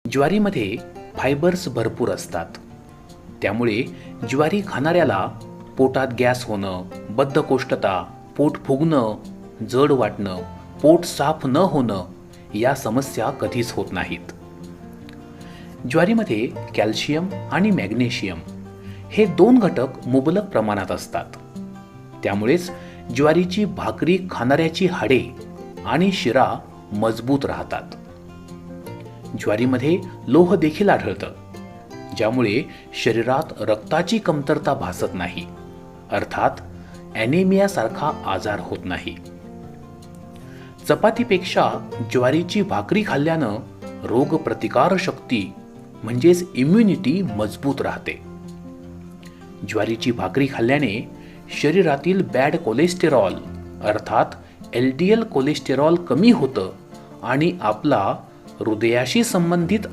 ज्वारीमध्ये fibres भरपूर असतात. त्यामुळे ज्वारी खाणाऱ्याला पोटात गॅस होणं, बद्धकोष्ठता, पोट फुगणं, जड वाटणं, पोट साफ न होणं या समस्या कधीच होत नाहीत. ज्वारीमध्ये कॅल्शियम आणि मॅग्नेशियम हे 2 घटक मुबलक प्रमाणात असतात. त्यामुळेच ज्वारीची भाकरी खाणाऱ्याची हाडे आणि शिरा मजबूत राहतात. ज्वारीमध्ये लोह देखील आढळतं, ज्यामुळे शरीरात रक्ताची कमतरता भासत नाही, अर्थात ॲनेमिया सारखा आजार होत नाही. चपातीपेक्षा ज्वारीची भाकरी खाल्ल्यानं रोगप्रतिकार शक्ती म्हणजेच इम्युनिटी मजबूत राहते. ज्वारीची भाकरी खाल्ल्याने शरीरातील बॅड कोलेस्टेरॉल अर्थात LDL कोलेस्टेरॉल कमी होतं आणि आपला हृदयाशी संबंधित